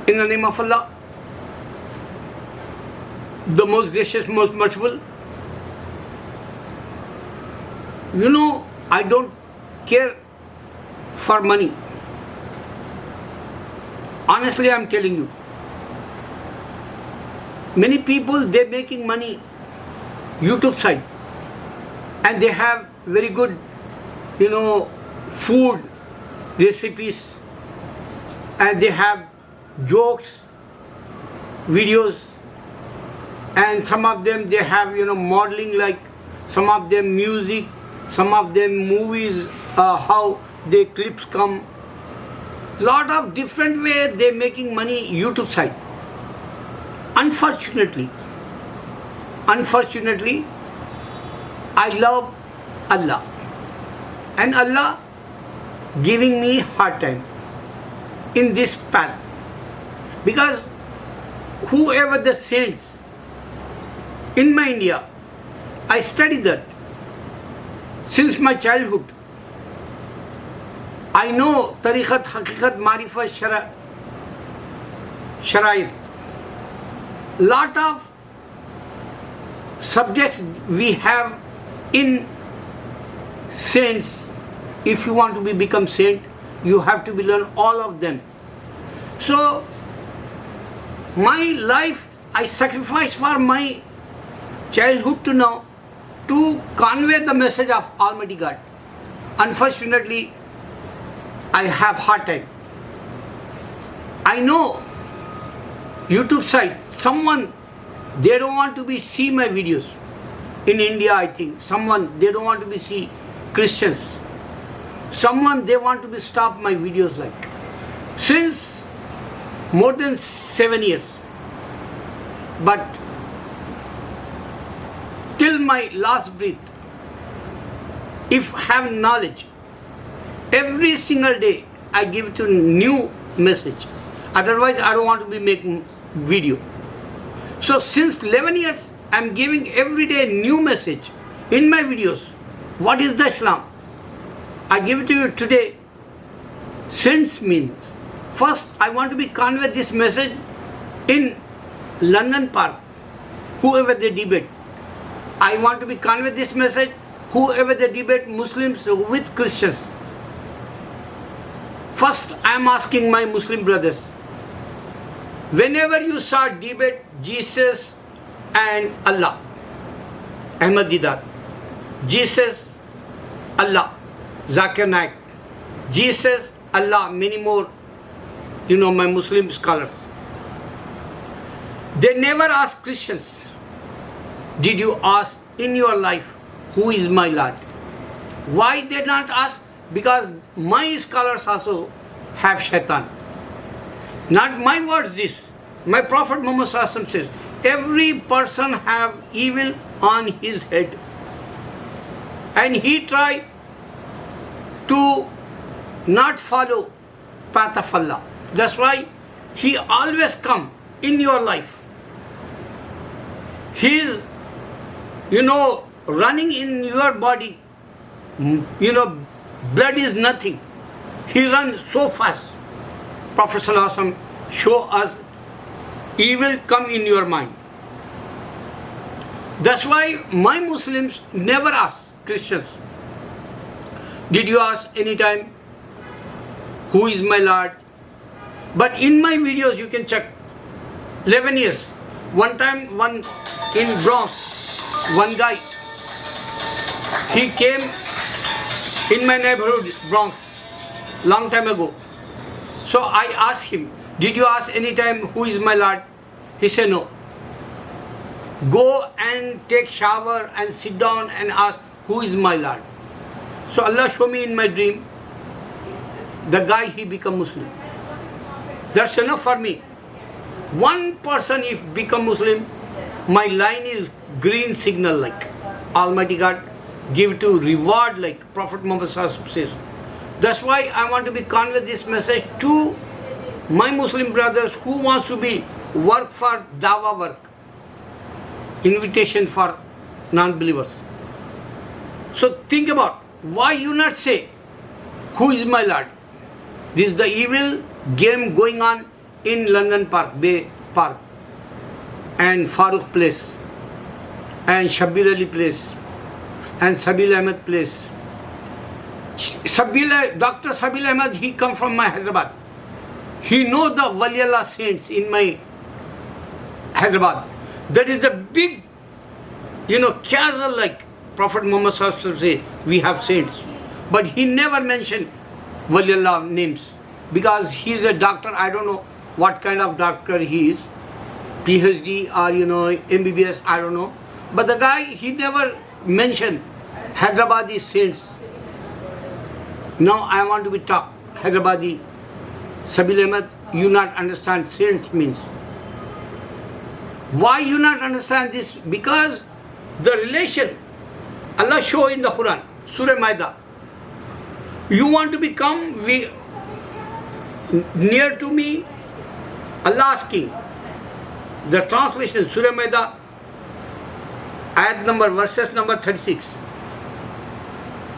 In the name of Allah, the most gracious, most merciful. You know, I don't care for money. Honestly, I'm telling you. Many people, they're making money YouTube side, and they have very good, food recipes, and they have jokes, videos, and some of them they have modeling, like some of them music, some of them movies, how the clips come. Lot of different way they're making money YouTube side. Unfortunately, I love Allah, and Allah giving me hard time in this path, because whoever the saints in my India, I studied that since my childhood. I know tariqat, haqiqat, marifat, shara'it. Lot of subjects we have in saints. If you want to become saint, you have to learn all of them. So my life, I sacrifice for my childhood to now to convey the message of Almighty God. Unfortunately, I have hard time. I know YouTube site, someone, they don't want to see my videos. In India, I think, someone, they don't want to see Christians. Someone, they want to stop my videos, like. Since more than 7 years. But till my last breath, if I have knowledge, every single day I give to new message. Otherwise, I don't want to be making video. So since 11 years, I'm giving every day new message in my videos. What is the Islam? I give it to you today. Sense means, first I want to convey this message in London Park, whoever they debate. I want to convey this message, whoever they debate, Muslims with Christians. First, I am asking my Muslim brothers, whenever you saw debate Jesus and Allah, Ahmad Didat, Jesus, Allah, Zakir Naik, Jesus, Allah, many more, my Muslim scholars. They never ask Christians, did you ask in your life, who is my Lord? Why they not ask? Because my scholars also have shaitan. Not my words this. My Prophet Muhammad says, every person have evil on his head. And he try to not follow path of Allah. That's why he always come in your life. He is, running in your body. Blood is nothing. He runs so fast. Prophet ﷺ show us evil come in your mind. That's why my Muslims never ask Christians, did you ask any time, who is my Lord? But in my videos you can check, 11 years. One time, in Bronx, one guy, he came in my neighborhood, Bronx, long time ago. So I asked him, did you ask any time, who is my Lord? He said, no. Go and take shower and sit down and ask, who is my Lord? So Allah showed me in my dream, the guy, he become Muslim. That's enough for me. One person if become Muslim, my line is green signal, like Almighty God give to reward, like Prophet Muhammad says. That's why I want to convey this message to my Muslim brothers who wants to work for dawah work, invitation for non-believers. So think about, why you not say, who is my Lord? This is the evil game going on in London Park, Bay Park, and Farooq Place, and Shabir Ali Place, and Sabil Ahmed Place. Dr. Sabil Ahmed, he come from my Hyderabad. He know the Waliullah saints in my Hyderabad. That is the big, castle like Prophet Muhammad Sallallahu Alaihi Wasallam say, we have saints. But he never mentioned Waliullah names because he is a doctor. I don't know what kind of doctor he is, PhD or MBBS, I don't know. But the guy, he never mentioned Hyderabadi saints. Now I want to be talk Hyderabadi. Sabil Ahmed, you not understand saints means. Why you not understand this? Because the relation Allah show in the Quran, Surah Maida. You want to become near to me? Allah asking. The translation, Surah Maida, ayat number, verses number 36.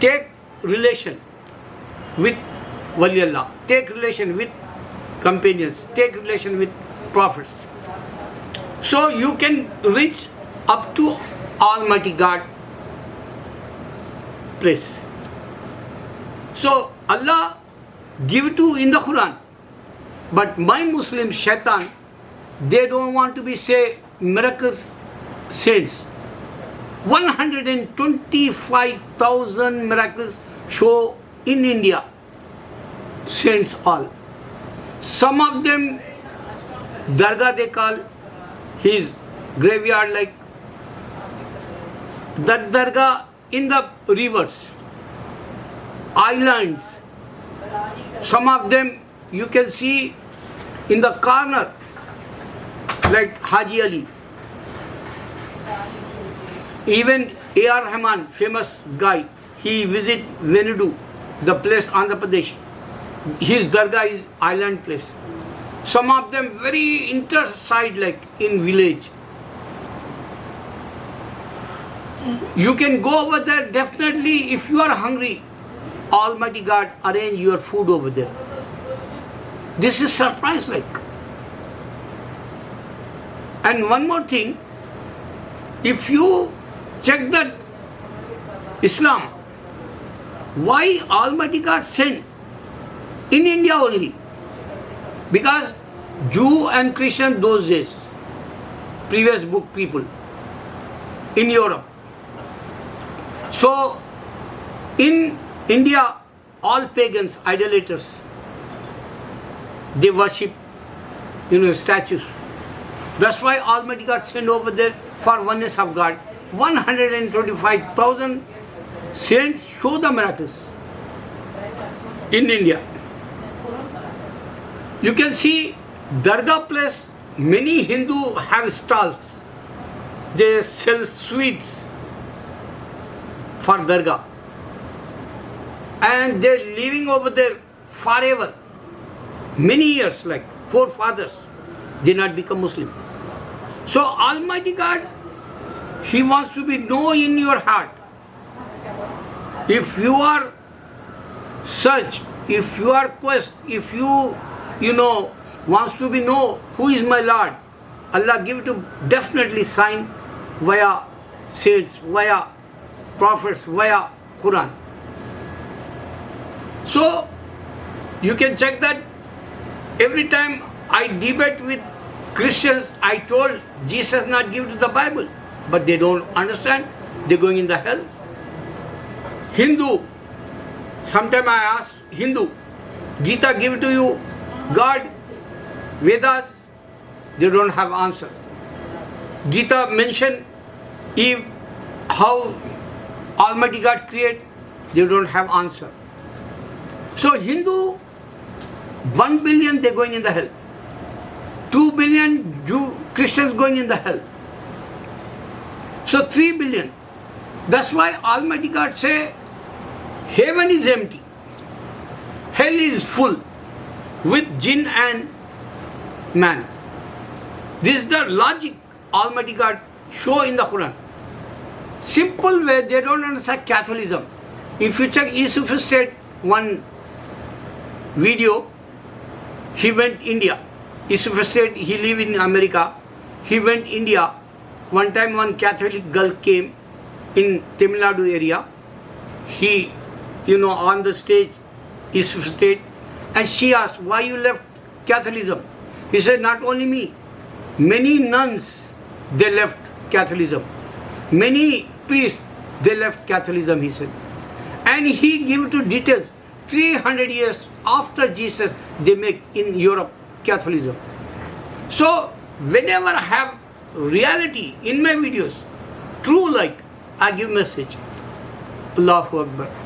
Take relation with Waliullah. Take relation with companions. Take relation with prophets. So you can reach up to Almighty God place. So Allah give to in the Quran. But my Muslim shaitan, they don't want to be say miracles saints. 125,000 miracles show in India. Saints all. Some of them Dargah they call his graveyard like that Dargah in the rivers, islands. Some of them you can see in the corner like Haji Ali. Even A.R. Rahman, famous guy, he visit Venudu, the place Andhra Pradesh. His dargah is island place. Some of them very interside like in village. You can go over there definitely if you are hungry. Almighty God arrange your food over there. This is surprise like. And one more thing, if you check that Islam, why Almighty God sent in India only? Because Jew and Christian those days, previous book people in Europe. So in India, all pagans, idolaters, they worship, statues. That's why Almighty God sent over there for oneness of God. 125,000 saints show the miracles in India. You can see Dargah place, many Hindu have stalls. They sell sweets for Dargah. And they're living over there forever. Many years, like forefathers, they not become Muslim. So Almighty God, He wants to be known in your heart. If you are search, if you are quest, if you wants to be know who is my Lord, Allah give to definitely sign via saints, via prophets, via Quran. So you can check that every time I debate with Christians, I told Jesus not give to the Bible, but they don't understand. They're going in the hell. Hindu, sometimes I ask Hindu, Gita give to you God, Vedas, they don't have answer. Gita mention Eve, how Almighty God create, they don't have answer. So Hindu, 1 billion they're going in the hell. 2 billion Christians going in the hell. So 3 billion. That's why Almighty God say, heaven is empty. Hell is full with jinn and man. This is the logic Almighty God show in the Quran. Simple way, they don't understand Catholicism. If you check Yusuf State one video, he went India. Yusuf said he live in America. He went India. One time one Catholic girl came in Tamil Nadu area. He, on the stage, Yusuf stayed, and she asked, why you left Catholicism? He said, not only me, many nuns, they left Catholicism. Many priests, they left Catholicism, he said. And he gave to details. 300 years after Jesus, they make in Europe Catholicism. So, whenever I have reality in my videos, true like, I give message. Allahu Akbar.